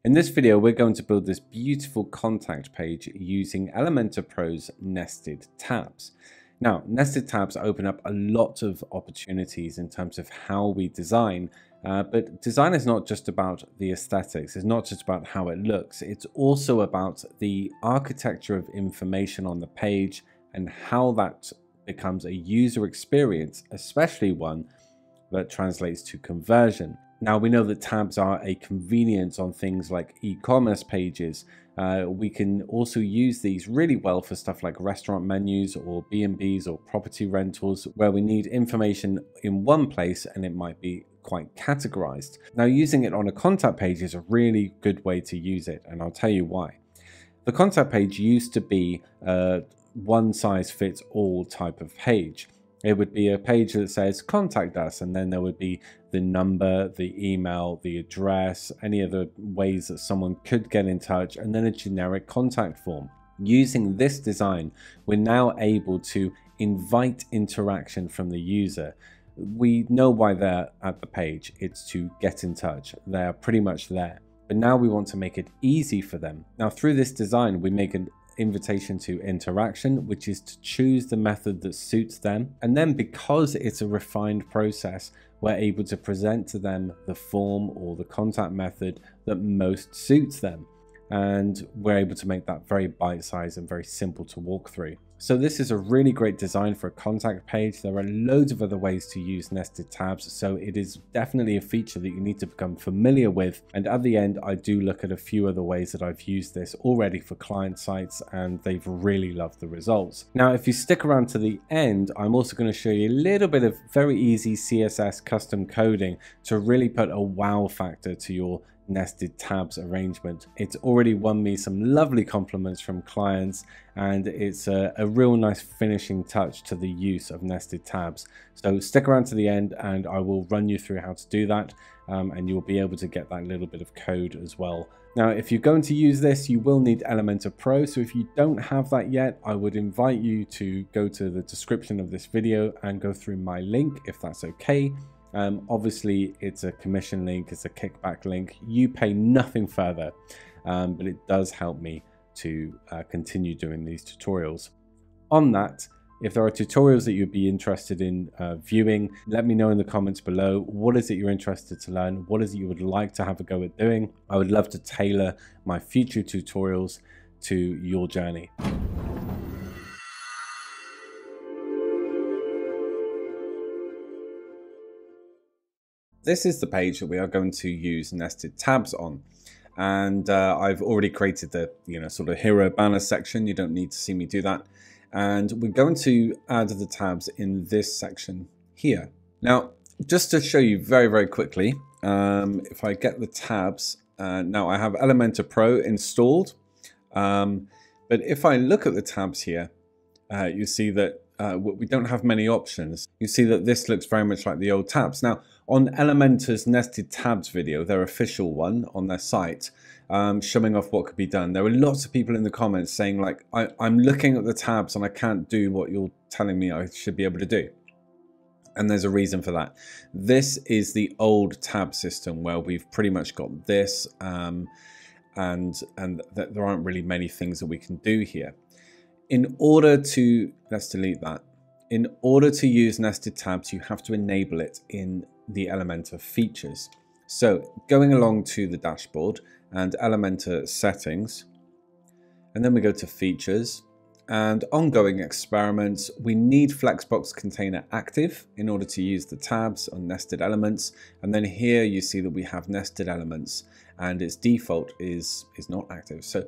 In this video, we're going to build this beautiful contact page using Elementor Pro's Nested Tabs. Now, nested tabs open up a lot of opportunities in terms of how we design, but design is not just about the aesthetics, it's not just about how it looks, it's also about the architecture of information on the page and how that becomes a user experience, especially one that translates to conversion. Now, we know that tabs are a convenience on things like e-commerce pages. We can also use these really well for stuff like restaurant menus or B&Bs or property rentals, where we need information in one place and it might be quite categorized. Now, using it on a contact page is a really good way to use it, and I'll tell you why. The contact page used to be a one-size-fits-all type of page. It would be a page that says contact us, and then there would be the number, the email, the address, any other ways that someone could get in touch, and then a generic contact form. Using this design, we're now able to invite interaction from the user. We know why they're at the page. It's to get in touch. They're pretty much there. But now we want to make it easy for them. Now, through this design, we make an invitation to interaction, which is to choose the method that suits them. And then, because it's a refined process, we're able to present to them the form or the contact method that most suits them. And we're able to make that very bite-sized and very simple to walk through. So this is a really great design for a contact page. There are loads of other ways to use nested tabs, so it is definitely a feature that you need to become familiar with. And at the end, I do look at a few other ways that I've used this already for client sites, and they've really loved the results. Now, if you stick around to the end, I'm also going to show you a little bit of very easy CSS custom coding to really put a wow factor to your nested tabs arrangement. It's already won me some lovely compliments from clients, and it's a real nice finishing touch to the use of nested tabs. So stick around to the end and I will run you through how to do that, and you'll be able to get that little bit of code as well. Now, if you're going to use this, you will need Elementor Pro. So if you don't have that yet, I would invite you to go to the description of this video and go through my link, if that's okay. Obviously, it's a commission link, it's a kickback link. You pay nothing further, but it does help me to continue doing these tutorials. On that, if there are tutorials that you'd be interested in viewing, let me know in the comments below. What is it you're interested to learn? What is it you would like to have a go at doing? I would love to tailor my future tutorials to your journey. This is the page that we are going to use nested tabs on. And I've already created the sort of hero banner section. You don't need to see me do that. And we're going to add the tabs in this section here. Now, just to show you very, very quickly, if I get the tabs, now I have Elementor Pro installed. But if I look at the tabs here, you see that we don't have many options. You see that this looks very much like the old tabs. Now, on Elementor's Nested Tabs video, their official one on their site, showing off what could be done, there were lots of people in the comments saying, like, I'm looking at the tabs and I can't do what you're telling me I should be able to do. And there's a reason for that. This is the old tab system where we've pretty much got this, and there aren't really many things that we can do here. In order to, let's delete that. In order to use nested tabs, you have to enable it in the Elementor features. So going along to the dashboard and Elementor settings, and then we go to features and ongoing experiments. We need Flexbox container active in order to use the tabs on nested elements. And then here you see that we have nested elements and its default is not active. So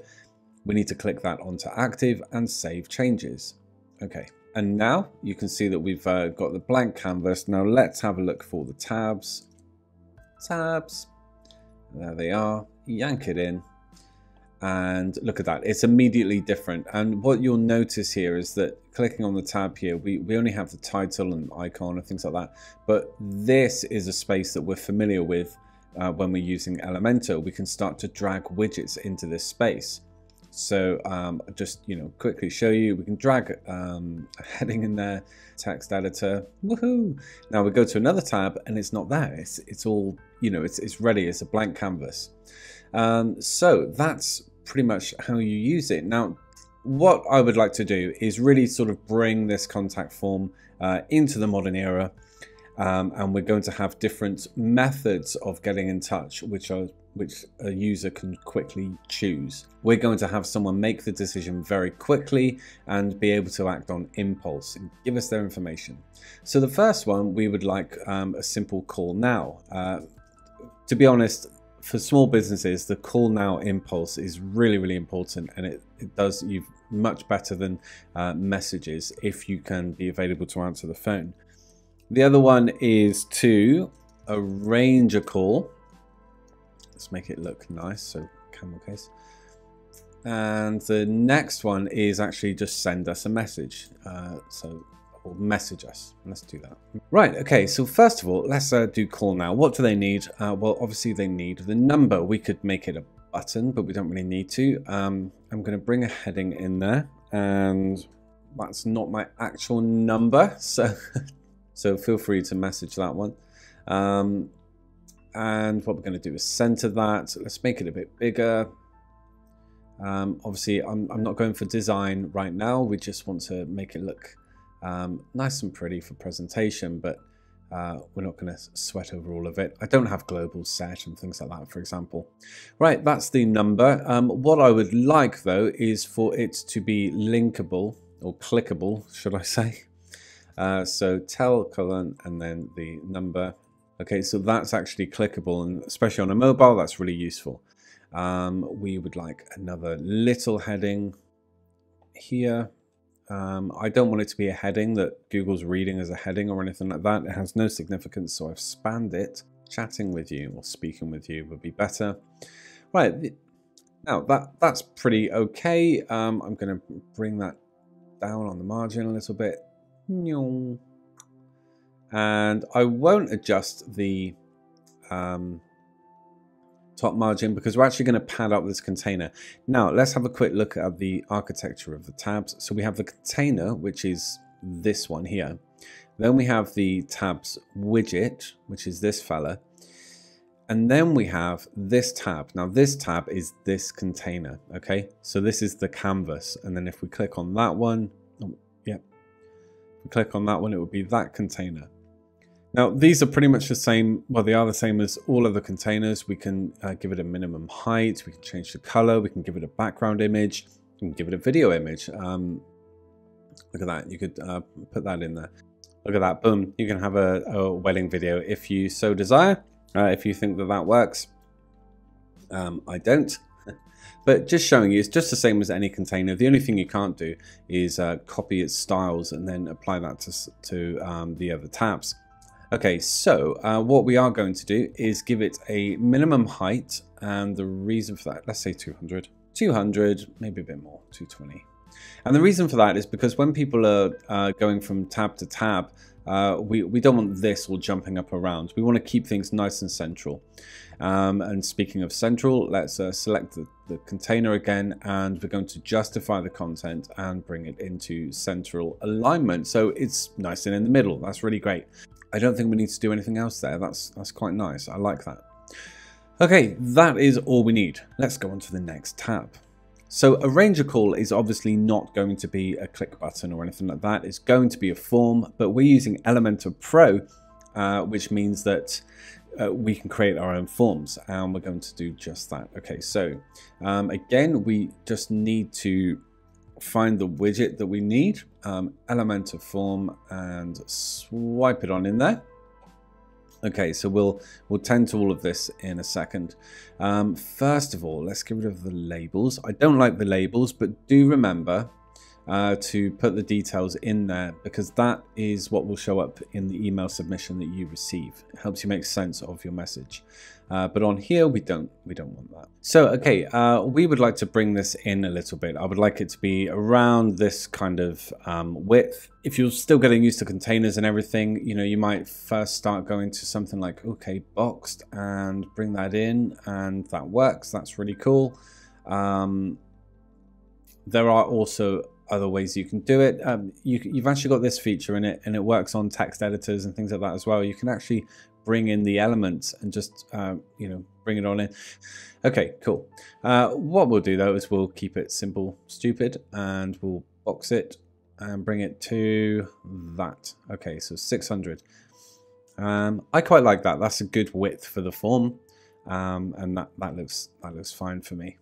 we need to click that onto active and save changes. Okay, and now you can see that we've got the blank canvas. Now let's have a look for the tabs. Tabs, there they are, yank it in. And look at that, it's immediately different. And what you'll notice here is that clicking on the tab here, we only have the title and icon and things like that. But this is a space that we're familiar with when we're using Elementor. We can start to drag widgets into this space. So just quickly show you, we can drag a heading in there, text editor, woohoo. Now we go to another tab and it's not there. It's all, it's ready, it's a blank canvas. So that's pretty much how you use it. Now, what I would like to do is really sort of bring this contact form into the modern era. And we're going to have different methods of getting in touch, which a user can quickly choose. We're going to have someone make the decision very quickly and be able to act on impulse and give us their information. So the first one, we would like a simple call now. To be honest, for small businesses, the call now impulse is really, really important, and it does you much better than messages if you can be available to answer the phone. The other one is to arrange a call. Let's make it look nice, so camel case. And the next one is actually just send us a message. Or message us. Let's do that. Right, okay, so first of all, let's do call now. What do they need? Well, obviously they need the number. We could make it a button, but we don't really need to. I'm going to bring a heading in there, and that's not my actual number, so feel free to message that one. And what we're going to do is center that. So let's make it a bit bigger. Obviously, I'm not going for design right now. We just want to make it look nice and pretty for presentation, but we're not going to sweat over all of it. I don't have global set and things like that, for example. Right, that's the number. What I would like, though, is for it to be linkable, or clickable, should I say. So tell colon and then the number. Okay, so that's actually clickable, and especially on a mobile, that's really useful. We would like another little heading here. I don't want it to be a heading that Google's reading as a heading or anything like that. It has no significance, so I've spanned it. Chatting with you or speaking with you would be better. Right, now that's pretty okay. I'm going to bring that down on the margin a little bit. And I won't adjust the top margin because we're actually going to pad up this container. Now let's have a quick look at the architecture of the tabs. So we have the container, which is this one here. Then we have the tabs widget, which is this fella. And then we have this tab. Now this tab is this container, okay? So this is the canvas. And then if we click on that one, click on that one, it would be that container. Now these are pretty much the same. Well, they are the same as all of the containers. We can give it a minimum height, we can change the color, we can give it a background image, we can give it a video image. Look at that, you could put that in there. Look at that, boom, you can have a wedding video if you so desire, if you think that works. I don't. But just showing you, it's just the same as any container. The only thing you can't do is copy its styles and then apply that to the other tabs. Okay, so what we are going to do is give it a minimum height, and the reason for that, let's say 200, maybe a bit more, 220. And the reason for that is because when people are going from tab to tab, we don't want this all jumping up around. We want to keep things nice and central. And speaking of central, let's select the container again, and we're going to justify the content and bring it into central alignment. So it's nice and in the middle. That's really great. I don't think we need to do anything else there. That's quite nice. I like that. Okay, that is all we need. Let's go on to the next tab. So arrange a call is obviously not going to be a click button or anything like that. It's going to be a form, but we're using Elementor Pro, which means that we can create our own forms, and we're going to do just that. Okay, so again, we just need to find the widget that we need, Elementor form, and swipe it on in there. Okay, so we'll tend to all of this in a second. First of all, let's get rid of the labels. I don't like the labels, but do remember to put the details in there, because that is what will show up in the email submission that you receive. It helps you make sense of your message. But on here, we don't want that. So, okay, we would like to bring this in a little bit. I would like it to be around this kind of width. If you're still getting used to containers and everything, you know, you might first start going to something like, okay, boxed, and bring that in, and that works. That's really cool. There are also other ways you can do it. You've actually got this feature in it, and it works on text editors and things like that as well. You can actually bring in the elements and just you know, bring it on in. Okay, cool. What we'll do though is we'll keep it simple, stupid, and we'll box it and bring it to that. Okay, so 600. I quite like that. That's a good width for the form, and that looks fine for me.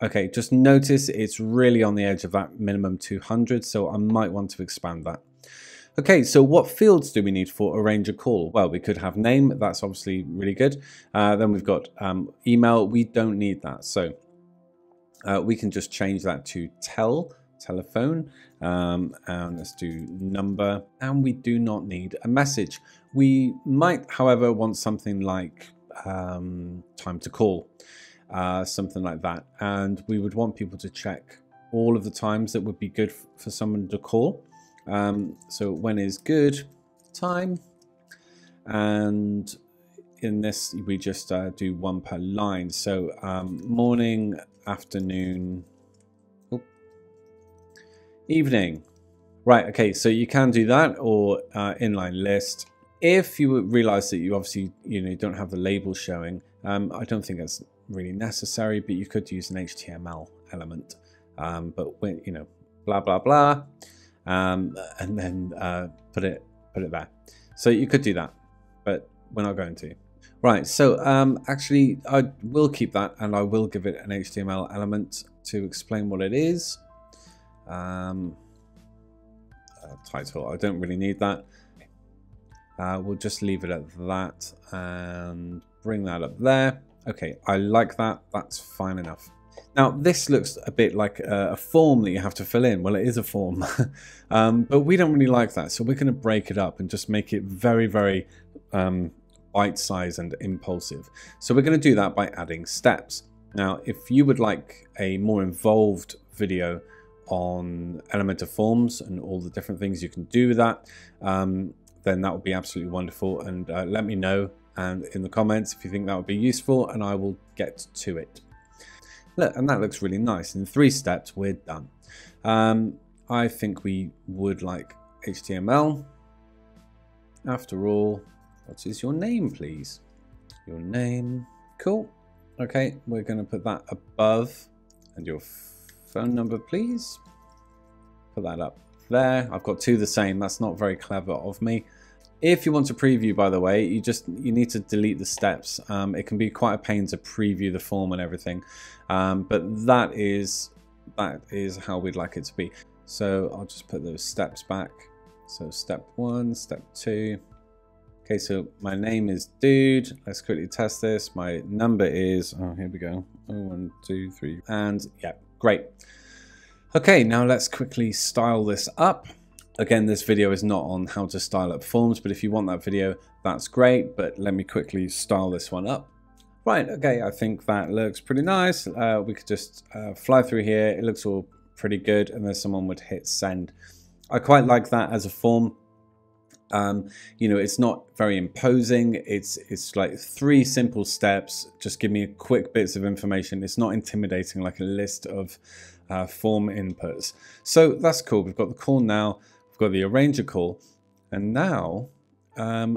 Okay, just notice it's really on the edge of that minimum 200, so I might want to expand that. Okay, so what fields do we need for arrange a call? Well, we could have name. That's obviously really good. Then we've got email. We don't need that, so we can just change that to telephone, and let's do number, and we do not need a message. We might, however, want something like time to call, something like that, and we would want people to check all of the times that would be good for someone to call. So when is good time, and in this we just do one per line, so morning, afternoon, evening. Right, okay, so you can do that, or inline list. If you realize that you obviously don't have the label showing, I don't think that's really necessary, but you could use an HTML element, but when blah blah blah, and then put it there. So you could do that, but we're not going to. Right, so actually I will keep that, and I will give it an HTML element to explain what it is. Title, I don't really need that. We'll just leave it at that and bring that up there. Okay, I like that. That's fine enough. Now this looks a bit like a form that you have to fill in. Well, it is a form, but we don't really like that, so we're going to break it up and just make it very, very bite-sized and impulsive. So we're going to do that by adding steps. Now, if you would like a more involved video on Elementor forms and all the different things you can do with that, then that would be absolutely wonderful, and let me know and in the comments if you think that would be useful, and I will get to it. Look, and that looks really nice. In 3 steps we're done. I think we would like HTML. After all, what is your name, please? Your name. Cool. Okay, we're going to put that above, and your phone number, please. Put that up there. I've got 2 the same. That's not very clever of me. If you want to preview, by the way, you need to delete the steps. It can be quite a pain to preview the form and everything, but that is how we'd like it to be. So I'll just put those steps back. So step 1, step 2. Okay, so my name is Dude. Let's quickly test this. My number is, oh, here we go. 1, 2, 3, and yeah, great. Okay, now let's quickly style this up. Again, this video is not on how to style up forms, but if you want that video, that's great. But let me quickly style this one up. Right, okay, I think that looks pretty nice. We could just fly through here. It looks all pretty good, and then someone would hit send. I quite like that as a form. It's not very imposing. It's like 3 simple steps. Just give me quick bits of information. It's not intimidating like a list of form inputs. So that's cool. We've got the call now. We've got the arranger call, and now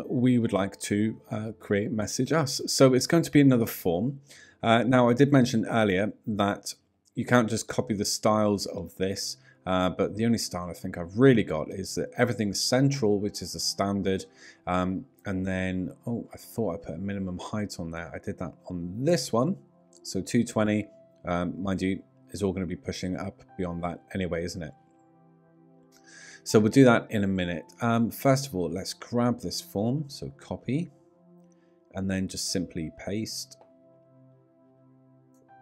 we would like to create message us. So it's going to be another form. Now I did mention earlier that you can't just copy the styles of this, but the only style I think I've really got is that everything's central, which is a standard, and then, oh, I thought I put a minimum height on there. I did that on this one, so 220, mind you, is all going to be pushing up beyond that anyway, isn't it? So we'll do that in a minute. First of all, let's grab this form, so copy, and then just simply paste.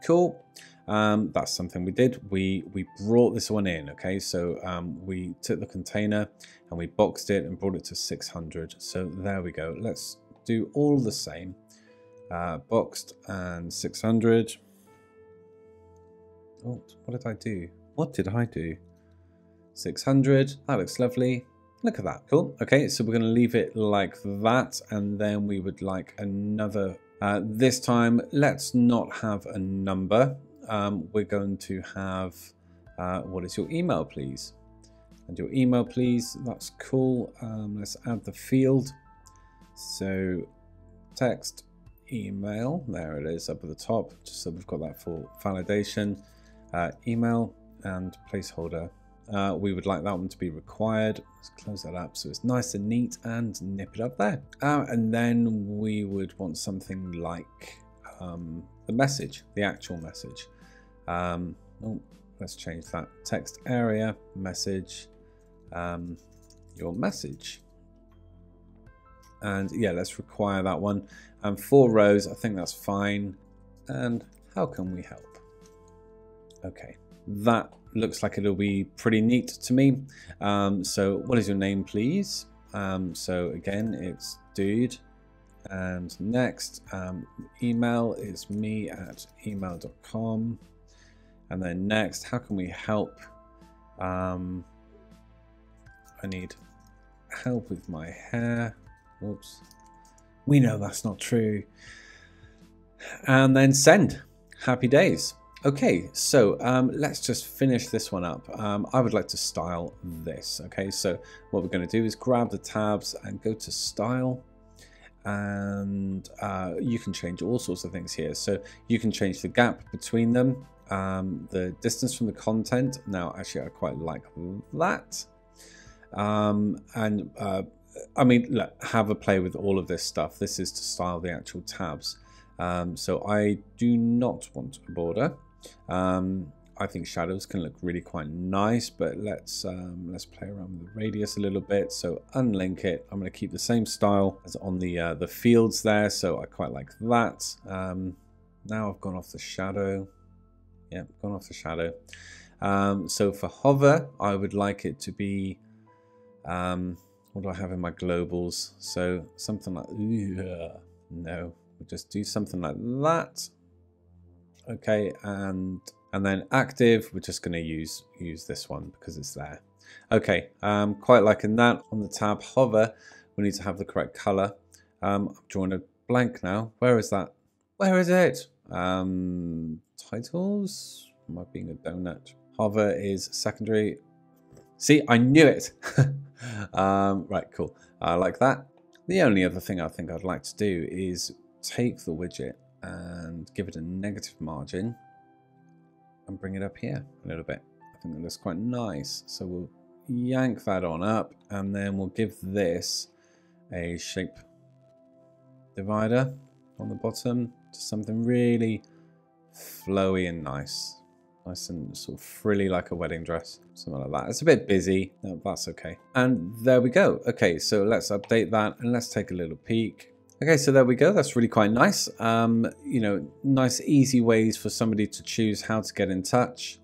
Cool. That's something we did. We brought this one in, okay? So we took the container and we boxed it and brought it to 600. So there we go. Let's do all the same. Boxed and 600. Oh, what did I do? What did I do? 600. That looks lovely. Look at that. Cool. Okay, so we're going to leave it like that, and then we would like another. This time, let's not have a number. We're going to have, what is your email, please? And your email, please. That's cool. Let's add the field. So text, email. There it is up at the top, just so we've got that for validation. Email and placeholder. We would like that one to be required. Let's close that up so it's nice and neat and nip it up there. And then we would want something like the message, the actual message. Oh, let's change that. Text area, message, your message. And yeah, let's require that one. 4 rows, I think that's fine. And how can we help? Okay, that looks like it'll be pretty neat to me. So what is your name, please? So again, it's dude. And next, email is me@email.com. And then next, how can we help? I need help with my hair. Whoops. We know that's not true. And then send. Happy days. Okay, so let's just finish this one up. I would like to style this. Okay, so what we're going to do is grab the tabs and go to style. And you can change all sorts of things here. So you can change the gap between them, the distance from the content. Now, actually, I quite like that. I mean, look, have a play with all of this stuff. This is to style the actual tabs. So I do not want a border. I think shadows can look really quite nice, but let's play around with the radius a little bit. So unlink it. I'm going to keep the same style as on the fields there. So I quite like that. Now I've gone off the shadow. Yeah, gone off the shadow. So for hover, I would like it to be. What do I have in my globals? So something like no, we'll just do something like that. Okay, and then active, we're just going to use this one because it's there. Okay, quite liking that. On the tab hover, we need to have the correct color. I'm drawing a blank now. Where is that? Where is it? Titles. Am I being a donut? Hover is secondary. See, I knew it. Right, cool. I like that. The only other thing I think I'd like to do is take the widget and give it a negative margin and bring it up here a little bit. I think that looks quite nice. So we'll yank that on up and then we'll give this a shape divider on the bottom to something really flowy and nice. Nice and sort of frilly like a wedding dress. Something like that. It's a bit busy. No, that's okay. And there we go. Okay, so let's update that and let's take a little peek. Okay, so there we go. That's really quite nice. You know, nice, easy ways for somebody to choose how to get in touch.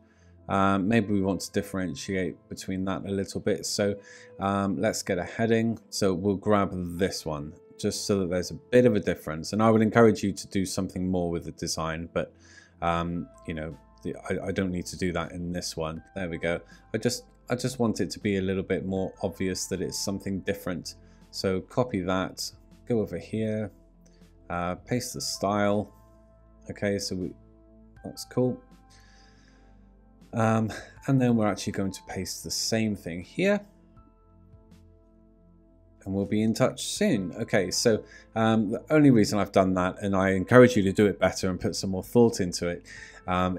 Maybe we want to differentiate between that a little bit. So let's get a heading. So we'll grab this one just so that there's a bit of a difference. And I would encourage you to do something more with the design, but you know, I don't need to do that in this one. There we go. I just want it to be a little bit more obvious that it's something different. So copy that, go over here, paste the style. Okay, so that's cool. And then we're actually going to paste the same thing here. And we'll be in touch soon. Okay, so the only reason I've done that, and I encourage you to do it better and put some more thought into it,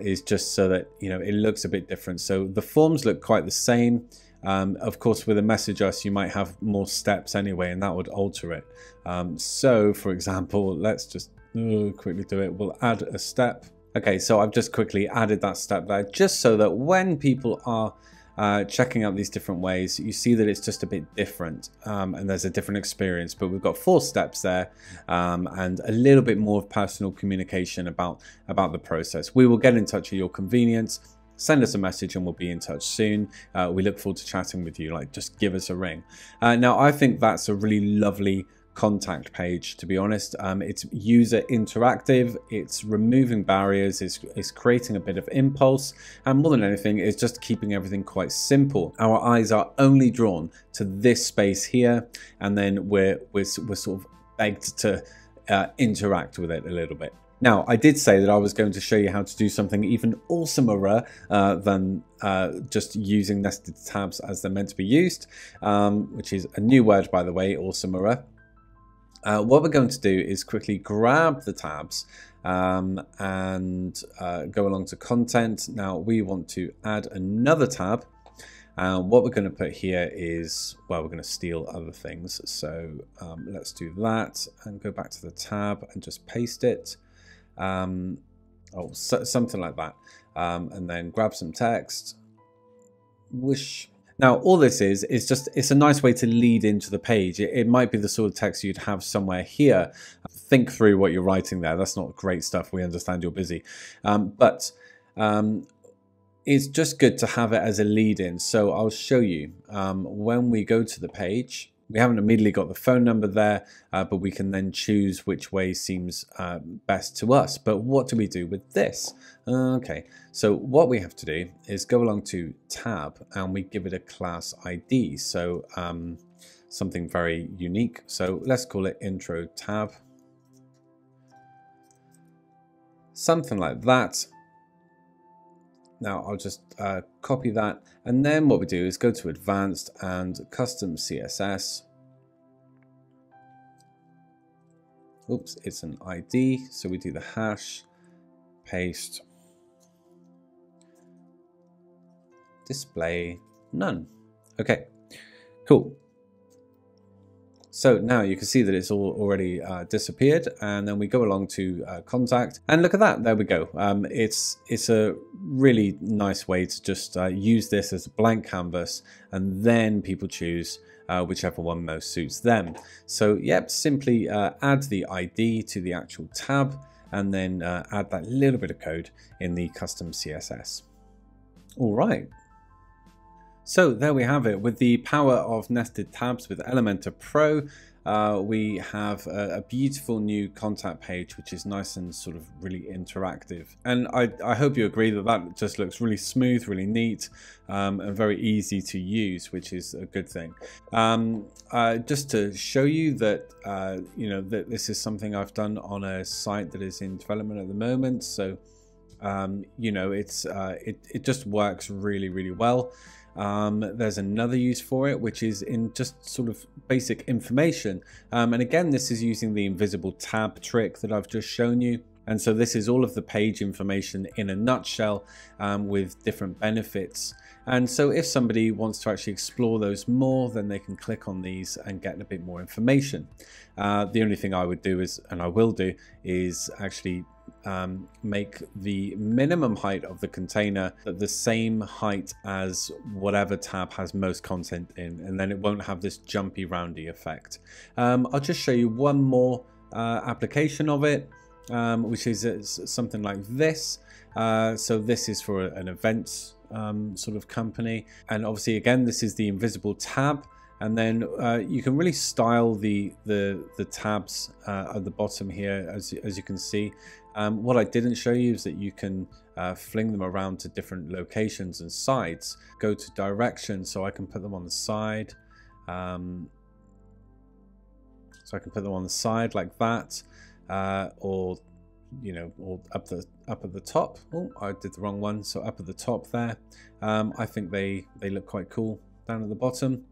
is just so that, you know, it looks a bit different. So the forms look quite the same. Of course, with a message us, you might have more steps anyway, and that would alter it. So, for example, let's just quickly do it. We'll add a step. Okay, so I've just quickly added that step there, just so that when people are checking out these different ways, you see that it's just a bit different and there's a different experience. But we've got 4 steps there and a little bit more of personal communication about the process. We will get in touch at your convenience. Send us a message and we'll be in touch soon. We look forward to chatting with you. Like, just give us a ring. Now, I think that's a really lovely contact page, to be honest. It's user interactive, it's removing barriers, it's creating a bit of impulse, and more than anything, it's just keeping everything quite simple. Our eyes are only drawn to this space here, and then we're sort of begged to interact with it a little bit. Now, I did say that I was going to show you how to do something even awesomer than just using nested tabs as they're meant to be used, which is a new word, by the way, awesomer. What we're going to do is quickly grab the tabs and go along to content. Now we want to add another tab. What we're going to put here is, well, we're going to steal other things. So let's do that and go back to the tab and just paste it. Something like that. And then grab some text. Whoosh. Now, all this is just, it's a nice way to lead into the page. It might be the sort of text you'd have somewhere here. Think through what you're writing there. That's not great stuff. We understand you're busy. But it's just good to have it as a lead in. So I'll show you when we go to the page. We haven't immediately got the phone number there, but we can then choose which way seems best to us. But what do we do with this? Okay, so what we have to do is go along to tab and we give it a class ID. So something very unique. So let's call it intro tab. Something like that. Now I'll just copy that, and then what we do is go to advanced and custom CSS. Oops, it's an ID, so we do the hash, paste, display none. Okay, cool. So now you can see that it's all already disappeared, and then we go along to contact, and look at that, there we go. It's a really nice way to just use this as a blank canvas, and then people choose whichever one most suits them. So yep, simply add the ID to the actual tab, and then add that little bit of code in the custom CSS. All right. So there we have it. With the power of nested tabs with Elementor Pro, we have a beautiful new contact page, which is nice and sort of really interactive. And I hope you agree that that just looks really smooth, really neat, and very easy to use, which is a good thing. Just to show you that, you know, that this is something I've done on a site that is in development at the moment. So, you know, it just works really, really well. There's another use for it, which is in just sort of basic information. And again, this is using the invisible tab trick that I've just shown you. And so this is all of the page information in a nutshell, with different benefits. And so if somebody wants to actually explore those more, then they can click on these and get a bit more information. The only thing I would do is, and I will do, is actually make the minimum height of the container the same height as whatever tab has most content in, and then it won't have this jumpy roundy effect. I'll just show you one more application of it, which is something like this. So this is for an events sort of company, and obviously again this is the invisible tab. And then you can really style the tabs at the bottom here, as you can see. What I didn't show you is that you can fling them around to different locations and sides. Go to direction, so I can put them on the side. So I can put them on the side like that, or you know, or up at the top. Oh, I did the wrong one. So up at the top there. I think they look quite cool down at the bottom.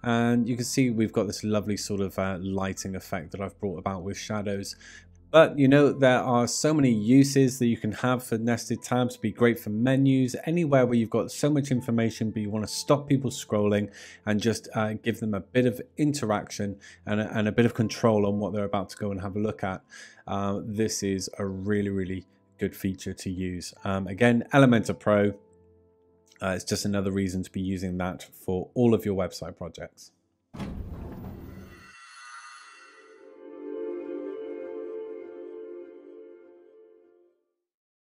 And you can see we've got this lovely sort of lighting effect that I've brought about with shadows. But you know, there are so many uses that you can have for nested tabs. Be great for menus, anywhere where you've got so much information but you want to stop people scrolling and just give them a bit of interaction and a bit of control on what they're about to go and have a look at. This is a really, really good feature to use. Again, Elementor Pro. It's just another reason to be using that for all of your website projects.